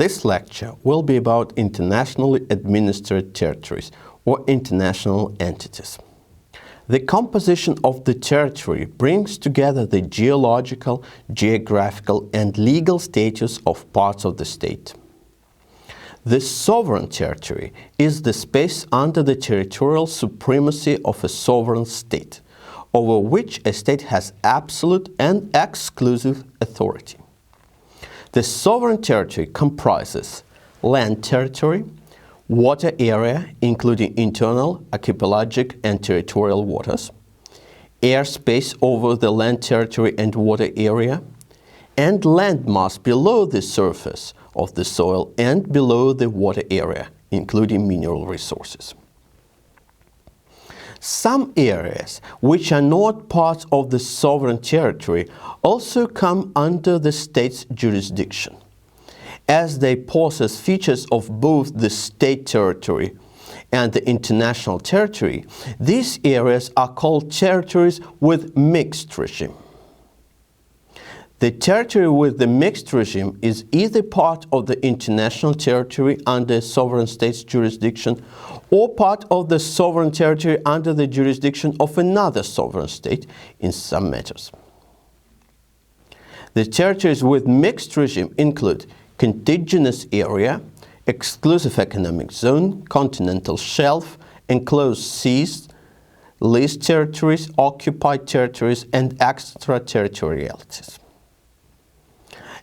This lecture will be about internationally administered territories or international entities. The composition of the territory brings together the geological, geographical, and legal status of parts of the state. The sovereign territory is the space under the territorial supremacy of a sovereign state, over which a state has absolute and exclusive authority. The sovereign territory comprises land territory, water area, including internal, archipelagic, and territorial waters, airspace over the land territory and water area, and landmass below the surface of the soil and below the water area, including mineral resources. Some areas which are not part of the sovereign territory also come under the state's jurisdiction. As they possess features of both the state territory and the international territory, these areas are called territories with mixed regime. The territory with the mixed regime is either part of the international territory under a sovereign state's jurisdiction or part of the sovereign territory under the jurisdiction of another sovereign state in some matters. The territories with mixed regime include contiguous area, exclusive economic zone, continental shelf, enclosed seas, leased territories, occupied territories, and extraterritorialities.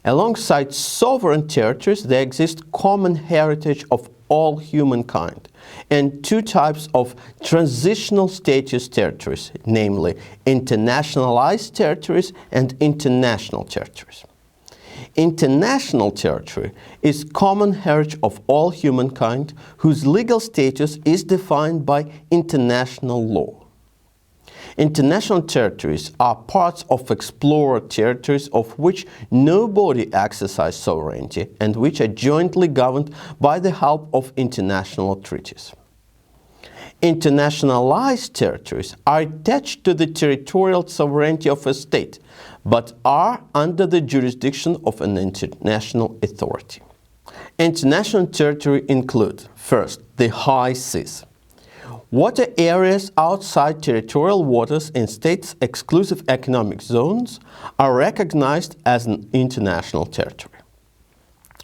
Alongside sovereign territories, there exists common heritage of all humankind and two types of transitional status territories, namely internationalized territories and international territories. International territory is common heritage of all humankind whose legal status is defined by international law. International territories are parts of explored territories of which nobody exercises sovereignty and which are jointly governed by the help of international treaties. Internationalized territories are attached to the territorial sovereignty of a state, but are under the jurisdiction of an international authority. International territory include, first, the high seas. Water areas outside territorial waters in states' exclusive economic zones are recognized as an international territory.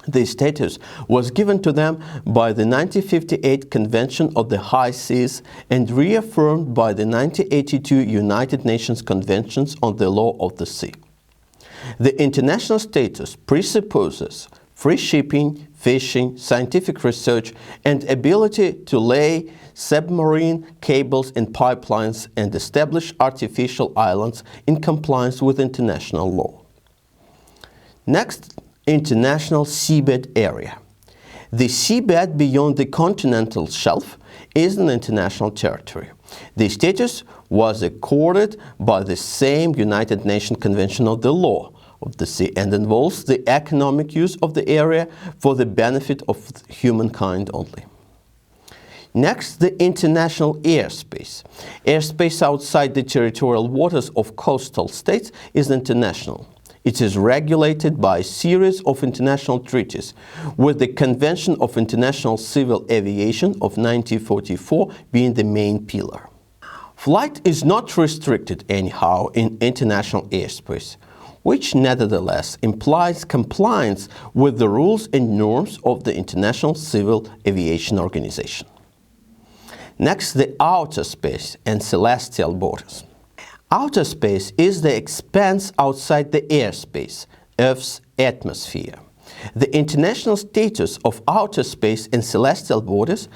This status was given to them by the 1958 Convention of the High Seas and reaffirmed by the 1982 United Nations Conventions on the Law of the Sea. The international status presupposes free shipping, fishing, scientific research, and ability to lay submarine cables and pipelines and establish artificial islands in compliance with international law. Next, international seabed area. The seabed beyond the continental shelf is an international territory. The status was accorded by the same United Nations Convention on the Law of the Sea and involves the economic use of the area for the benefit of humankind only. Next, the international airspace. Airspace outside the territorial waters of coastal states is international. It is regulated by a series of international treaties, with the Convention of International Civil Aviation of 1944 being the main pillar. Flight is not restricted anyhow in international airspace, which nevertheless implies compliance with the rules and norms of the International Civil Aviation Organization. Next, the outer space and celestial borders. Outer space is the expanse outside the airspace, Earth's atmosphere. The international status of outer space and celestial borders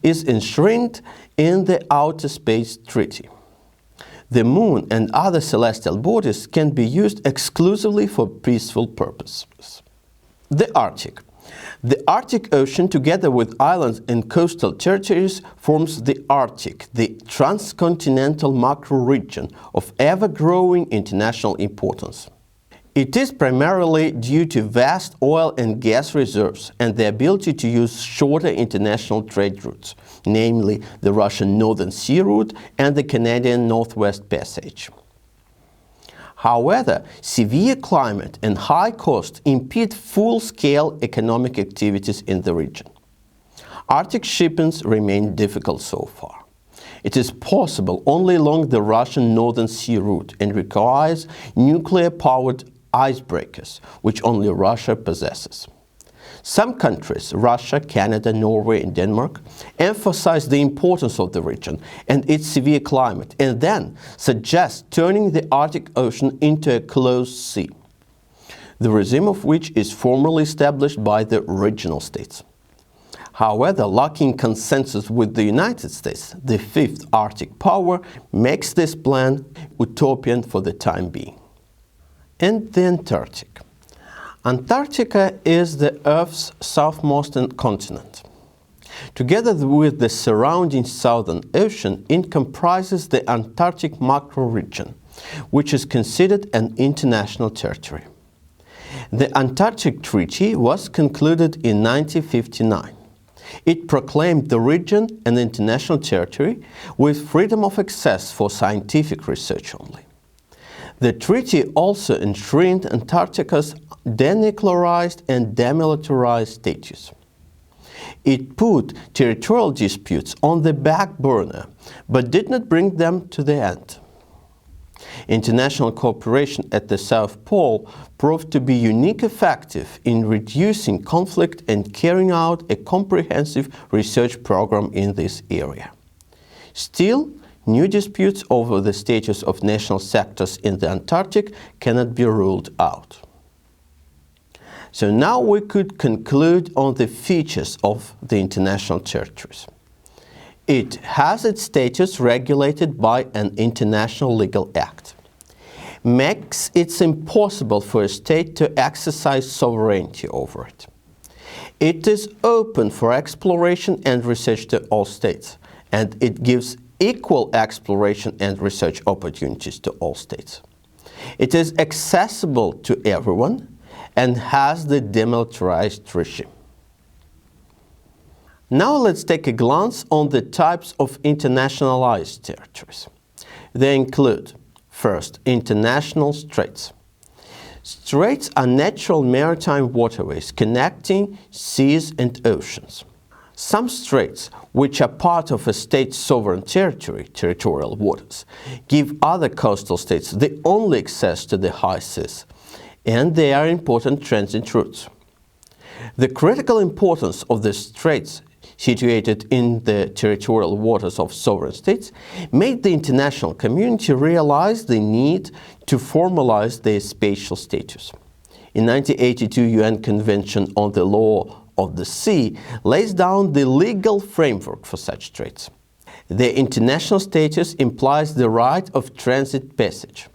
is enshrined in the Outer Space Treaty. The moon and other celestial bodies can be used exclusively for peaceful purposes. The Arctic. The Arctic Ocean, together with islands and coastal territories, forms the Arctic, the transcontinental macro-region of ever-growing international importance. It is primarily due to vast oil and gas reserves and the ability to use shorter international trade routes, namely the Russian Northern Sea Route and the Canadian Northwest Passage. However, severe climate and high cost impede full-scale economic activities in the region. Arctic shipments remain difficult so far. It is possible only along the Russian Northern Sea route and requires nuclear-powered icebreakers, which only Russia possesses. Some countries, Russia, Canada, Norway and Denmark, emphasize the importance of the region and its severe climate, and then suggest turning the Arctic Ocean into a closed sea, the regime of which is formally established by the regional states. However, lacking consensus with the United States, the fifth Arctic power, makes this plan utopian for the time being. And the Antarctic. Antarctica is the Earth's southmost continent. Together with the surrounding Southern Ocean, it comprises the Antarctic macroregion, which is considered an international territory. The Antarctic Treaty was concluded in 1959. It proclaimed the region an international territory with freedom of access for scientific research only. The treaty also enshrined Antarctica's denuclearized and demilitarized status. It put territorial disputes on the back burner, but did not bring them to the end. International cooperation at the South Pole proved to be uniquely effective in reducing conflict and carrying out a comprehensive research program in this area. Still, new disputes over the status of national sectors in the Antarctic cannot be ruled out. So now we could conclude on the features of the international territories. It has its status regulated by an international legal act. Makes it impossible for a state to exercise sovereignty over it. It is open for exploration and research to all states, and it gives equal exploration and research opportunities to all states. It is accessible to everyone and has the demilitarized regime. Now let's take a glance on the types of internationalized territories. They include, first, international straits. Straits are natural maritime waterways connecting seas and oceans. Some straits, which are part of a state's sovereign territory, territorial waters, give other coastal states the only access to the high seas, and they are important transit routes. The critical importance of the straits situated in the territorial waters of sovereign states made the international community realize the need to formalize their spatial status. In 1982, UN Convention on the Law of the Sea lays down the legal framework for such straits. Their international status implies the right of transit passage.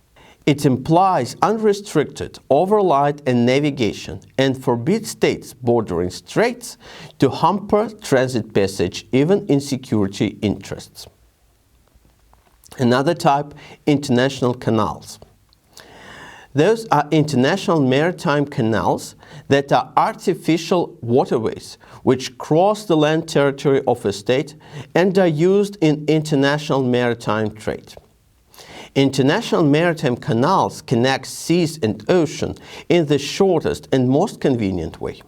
It implies unrestricted overlight and navigation and forbids states bordering straits to hamper transit passage even in security interests. Another type, international canals. Those are international maritime canals that are artificial waterways which cross the land territory of a state and are used in international maritime trade. International maritime canals connect seas and ocean in the shortest and most convenient way.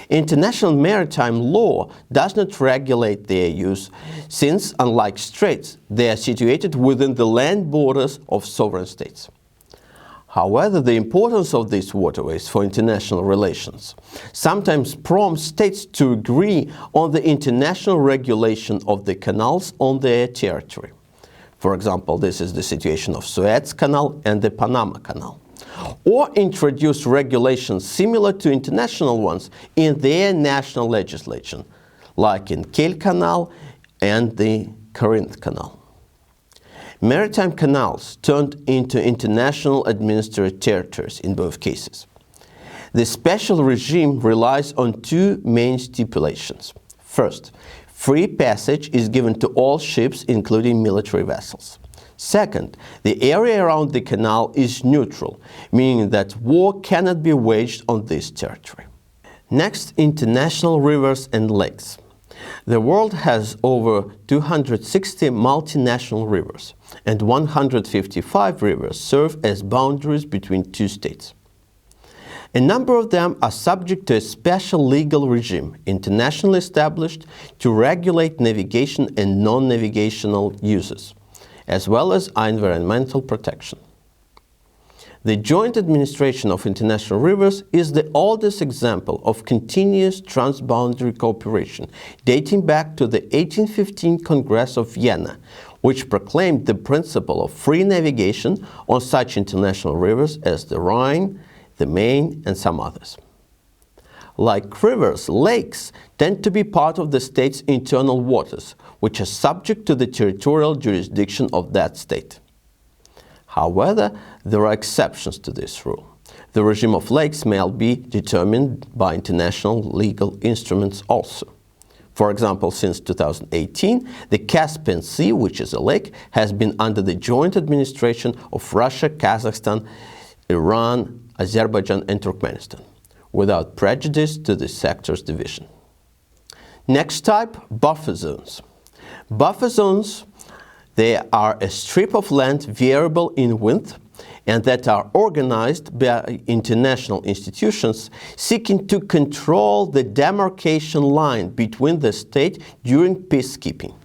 International maritime law does not regulate their use since, unlike straits, they are situated within the land borders of sovereign states. However, the importance of these waterways for international relations sometimes prompts states to agree on the international regulation of the canals on their territory. For example, this is the situation of Suez Canal and the Panama Canal. Or introduce regulations similar to international ones in their national legislation, like in Kiel Canal and the Corinth Canal. Maritime canals turned into international administered territories in both cases. The special regime relies on two main stipulations. First, free passage is given to all ships, including military vessels. Second, the area around the canal is neutral, meaning that war cannot be waged on this territory. Next, international rivers and lakes. The world has over 260 multinational rivers, and 155 rivers serve as boundaries between two states. A number of them are subject to a special legal regime, internationally established, to regulate navigation and non-navigational uses, as well as environmental protection. The joint administration of international rivers is the oldest example of continuous transboundary cooperation, dating back to the 1815 Congress of Vienna, which proclaimed the principle of free navigation on such international rivers as the Rhine, the Main, and some others. Like rivers, lakes tend to be part of the state's internal waters, which are subject to the territorial jurisdiction of that state. However, there are exceptions to this rule. The regime of lakes may be determined by international legal instruments also. For example, since 2018, the Caspian Sea, which is a lake, has been under the joint administration of Russia, Kazakhstan, Iran, Azerbaijan, and Turkmenistan, without prejudice to the sector's division. Next type, buffer zones. Buffer zones, they are a strip of land variable in width and that are organized by international institutions seeking to control the demarcation line between the state during peacekeeping.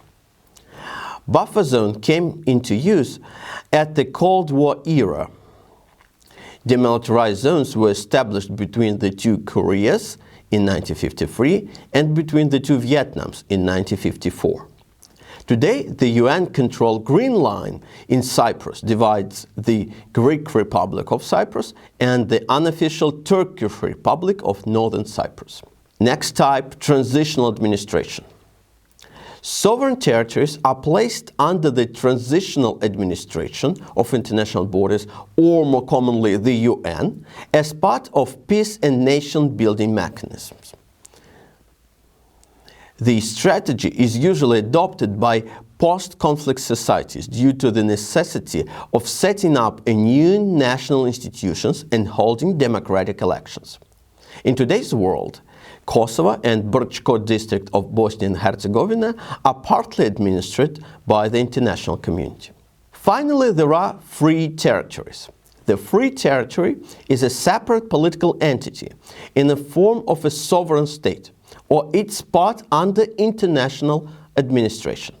Buffer zone came into use at the Cold War era. Demilitarized zones were established between the two Koreas in 1953 and between the two Vietnams in 1954. Today, the UN-controlled Green Line in Cyprus divides the Greek Republic of Cyprus and the unofficial Turkish Republic of Northern Cyprus. Next type, transitional administration. Sovereign territories are placed under the transitional administration of international borders, or more commonly the UN, as part of peace and nation-building mechanisms. The strategy is usually adopted by post-conflict societies due to the necessity of setting up new national institutions and holding democratic elections. In today's world, Kosovo and Brčko district of Bosnia and Herzegovina are partly administered by the international community. Finally, there are free territories. The free territory is a separate political entity in the form of a sovereign state, or its part under international administration.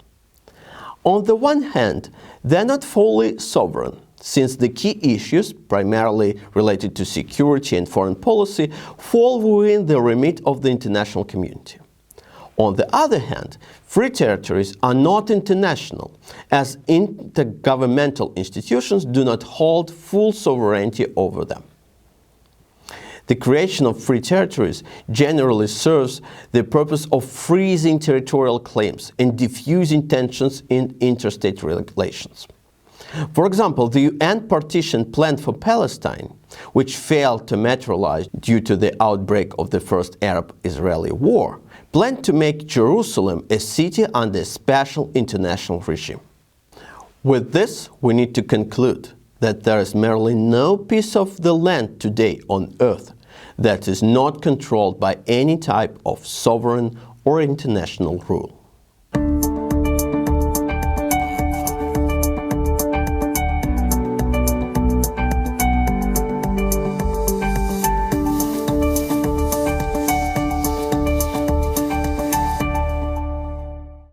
On the one hand, they're not fully sovereign, since the key issues, primarily related to security and foreign policy, fall within the remit of the international community. On the other hand, free territories are not international, as intergovernmental institutions do not hold full sovereignty over them. The creation of free territories generally serves the purpose of freezing territorial claims and diffusing tensions in interstate relations. For example, the UN partition plan for Palestine, which failed to materialize due to the outbreak of the First Arab-Israeli War, planned to make Jerusalem a city under a special international regime. With this, we need to conclude that there is merely no piece of the land today on earth that is not controlled by any type of sovereign or international rule.